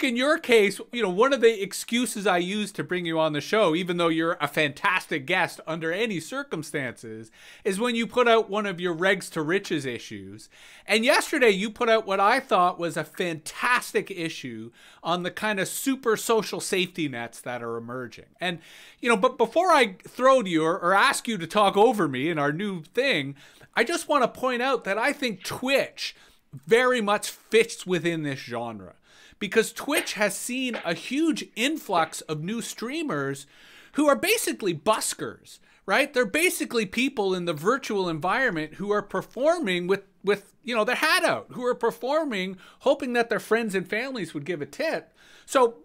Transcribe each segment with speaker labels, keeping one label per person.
Speaker 1: in your case, one of the excuses I use to bring you on the show, even though you're a fantastic guest under any circumstances, is when you put out one of your Regs to Riches issues. And yesterday you put out what I thought was a fantastic issue on the kind of super social safety nets that are emerging. And, but before I throw to you or ask you to talk over me in our new thing, I just want to point out that I think Twitch very much fits within this genre, because Twitch has seen a huge influx of new streamers who are basically buskers, right? They're basically people in the virtual environment who are performing with their hat out, who are performing hoping that their friends and families would give a tip. So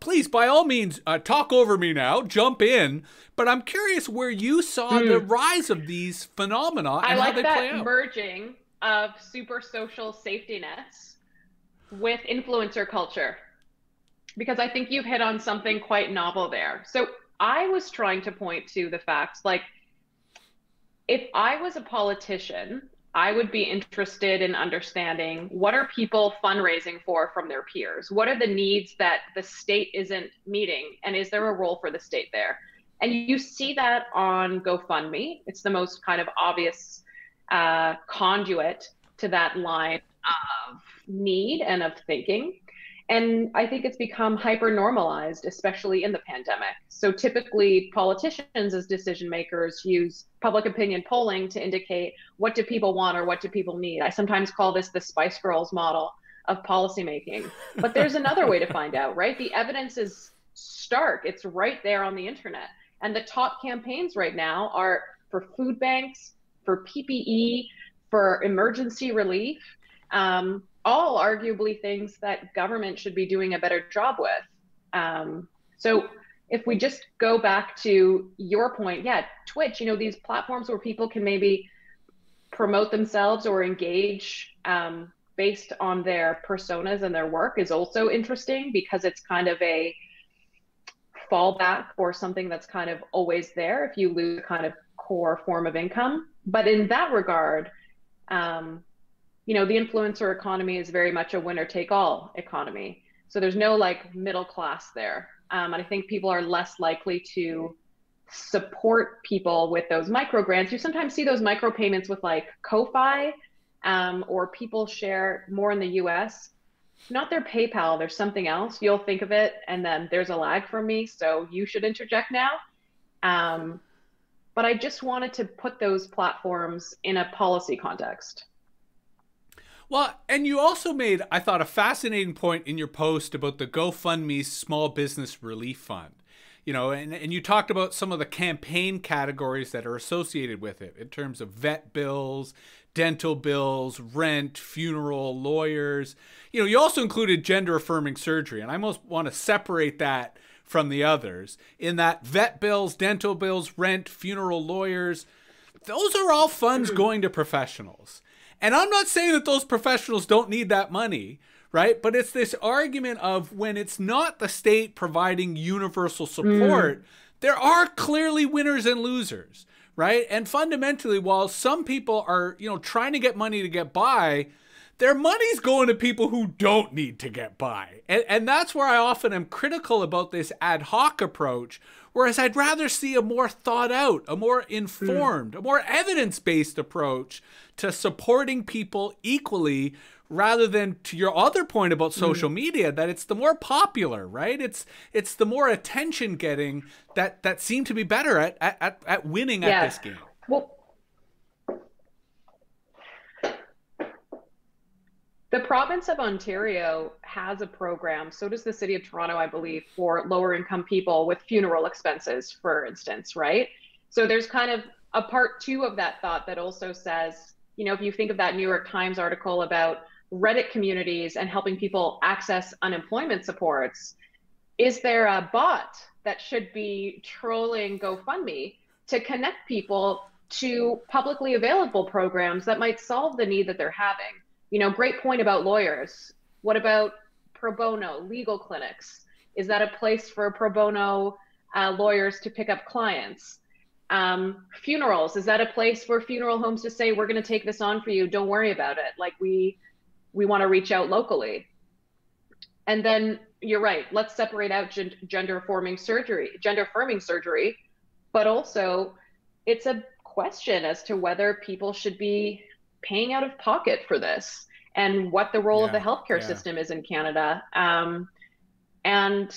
Speaker 1: please, by all means, talk over me now, jump in. But I'm curious where you saw the rise of these phenomena and how they play out.
Speaker 2: I like that merging of super social safety nets with influencer culture, because I think you've hit on something quite novel there. So I was trying to point to the facts, like, if I was a politician, I would be interested in understanding, what are people fundraising for from their peers? What are the needs that the state isn't meeting? And is there a role for the state there? And you see that on GoFundMe. It's the most kind of obvious conduit to that line of need and of thinking. And I think it's become hyper normalized, especially in the pandemic. So typically politicians as decision makers use public opinion polling to indicate, what do people want or what do people need? I sometimes call this the Spice Girls model of policymaking. But there's another way to find out, right? The evidence is stark. It's right there on the internet. And the top campaigns right now are for food banks, for PPE, for emergency relief, all arguably things that government should be doing a better job with. So if we just go back to your point, yeah, Twitch, these platforms where people can maybe promote themselves or engage based on their personas and their work is also interesting, because it's kind of a fallback or something that's kind of always there if you lose a kind of core form of income. But in that regard, the influencer economy is very much a winner take all economy. So there's no like middle class there. And I think people are less likely to support people with those micro grants. You sometimes see those micro payments with like Ko-Fi, or people share more in the US, not their PayPal, there's something else. You'll think of it and then there's a lag from me, so you should interject now. But I just wanted to put those platforms in a policy context.
Speaker 1: Well, and you also made, I thought, a fascinating point in your post about the GoFundMe Small Business Relief Fund. And you talked about some of the campaign categories that are associated with it in terms of vet bills, dental bills, rent, funeral, lawyers. You also included gender affirming surgery. And I almost want to separate that from the others in that vet bills, dental bills, rent, funeral, lawyers, those are all funds going to professionals. And I'm not saying that those professionals don't need that money, right? But it's this argument of when it's not the state providing universal support, there are clearly winners and losers, right? And fundamentally, while some people are, trying to get money to get by, their money's going to people who don't need to get by. And that's where I often am critical about this ad hoc approach, whereas I'd rather see a more thought out, a more informed, a more evidence-based approach to supporting people equally, rather than, to your other point about social media, that it's the more popular, right? It's the more attention getting that seem to be better at winning at this game.
Speaker 2: Well, the province of Ontario has a program, so does the city of Toronto, I believe, for lower income people with funeral expenses, for instance, right? So there's kind of a part two of that thought that also says, if you think of that New York Times article about Reddit communities and helping people access unemployment supports, is there a bot that should be trolling GoFundMe to connect people to publicly available programs that might solve the need that they're having? Great point about lawyers. What about pro bono legal clinics? Is that a place for pro bono lawyers to pick up clients? Funerals, is that a place for funeral homes to say, we're going to take this on for you, don't worry about it, like we want to reach out locally? And then you're right. Let's separate out gender affirming surgery, but also it's a question as to whether people should be paying out of pocket for this and what the role of the
Speaker 1: Yeah,
Speaker 2: healthcare
Speaker 1: yeah.
Speaker 2: system is in Canada. And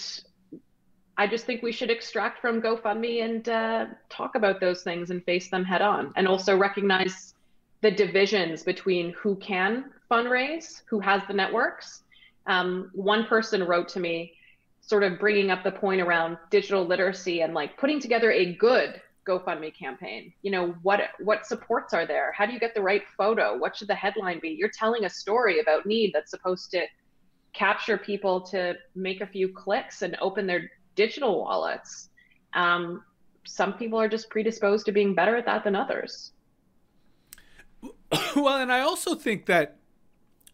Speaker 2: I just think we should extract from GoFundMe and talk about those things and face them head on, and also recognize the divisions between who can fundraise, who has the networks. One person wrote to me, sort of bringing up the point around digital literacy and like putting together a good GoFundMe campaign. You know, what supports are there? How do you get the right photo? What should the headline be? You're telling a story about need that's supposed to capture people to make a few clicks and open their digital wallets. Some people are just predisposed to being better at that than others.
Speaker 1: Well, and I also think that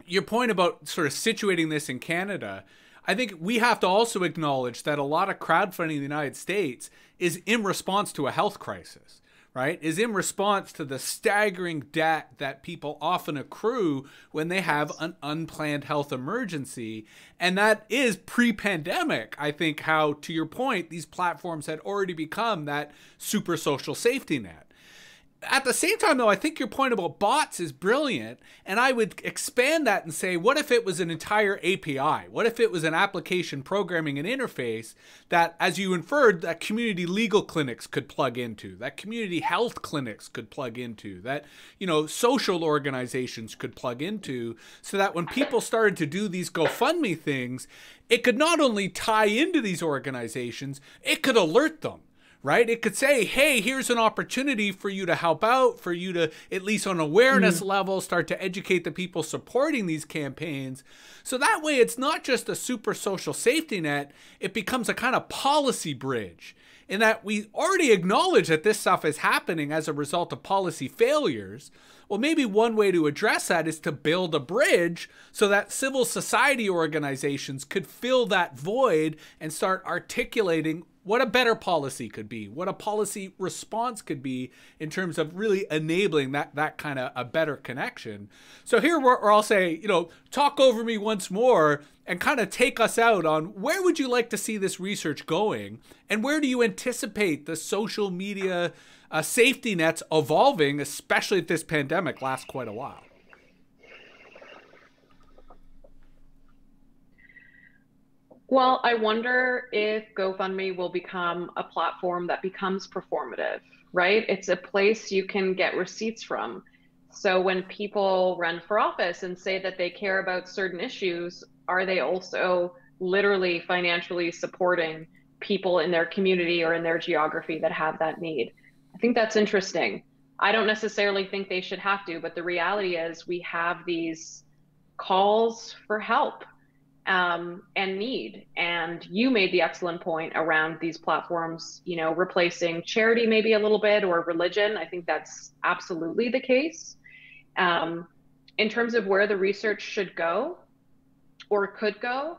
Speaker 1: your point about sort of situating this in Canada, I think we have to also acknowledge that a lot of crowdfunding in the United States is in response to a health crisis, right? Is in response to the staggering debt that people often accrue when they have an unplanned health emergency. And that is pre-pandemic, I think, how, to your point, these platforms had already become that super social safety net. At the same time, though, I think your point about bots is brilliant, and I would expand that and say, what if it was an entire API? What if it was an application programming and interface that, as you inferred, that community legal clinics could plug into, that community health clinics could plug into, that, you know, social organizations could plug into, so that when people started to do these GoFundMe things, it could not only tie into these organizations, it could alert them. Right? It could say, hey, here's an opportunity for you to help out, for you to, at least on awareness level, start to educate the people supporting these campaigns. So that way, it's not just a super social safety net, it becomes a kind of policy bridge, in that we already acknowledge that this stuff is happening as a result of policy failures. Well, maybe one way to address that is to build a bridge so that civil society organizations could fill that void and start articulating what a better policy could be, what a policy response could be in terms of really enabling that kind of a better connection. So here we're all saying, you know, talk over me once more and kind of take us out on where would you like to see this research going, and where do you anticipate the social media safety nets evolving, especially if this pandemic lasts quite a while?
Speaker 2: Well, I wonder if GoFundMe will become a platform that becomes performative, right? It's a place you can get receipts from. So when people run for office and say that they care about certain issues, are they also literally financially supporting people in their community or in their geography that have that need? I think that's interesting. I don't necessarily think they should have to, but the reality is we have these calls for help and need. And you made the excellent point around these platforms, you know, replacing charity maybe a little bit, or religion. I think that's absolutely the case. In terms of where the research should go or could go,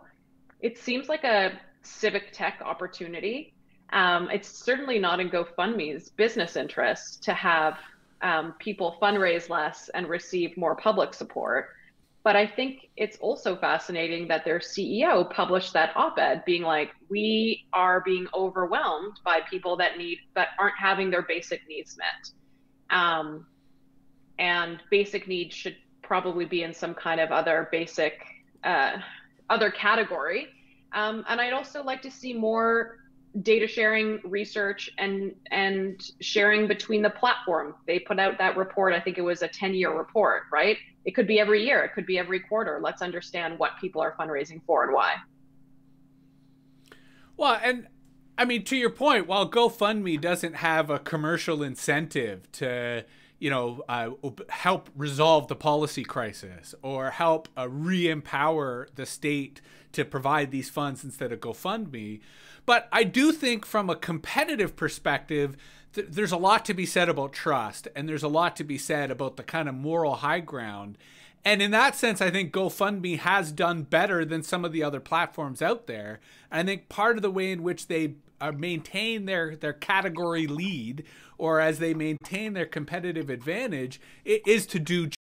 Speaker 2: it seems like a civic tech opportunity. It's certainly not in GoFundMe's business interest to have people fundraise less and receive more public support. But I think it's also fascinating that their CEO published that op-ed being like, we are being overwhelmed by people that aren't having their basic needs met. And basic needs should probably be in some kind of other basic, other category. And I'd also like to see more data sharing, research, and sharing between the platform. They put out that report, I think it was a 10-year report, right? It could be every year, it could be every quarter. Let's understand what people are fundraising for and why.
Speaker 1: Well, and I mean, to your point, while GoFundMe doesn't have a commercial incentive to, you know, help resolve the policy crisis or help re-empower the state to provide these funds instead of GoFundMe, but I do think from a competitive perspective, there's a lot to be said about trust, and there's a lot to be said about the kind of moral high ground. And in that sense, I think GoFundMe has done better than some of the other platforms out there. And I think part of the way in which they maintain their category lead, or as they maintain their competitive advantage, is to do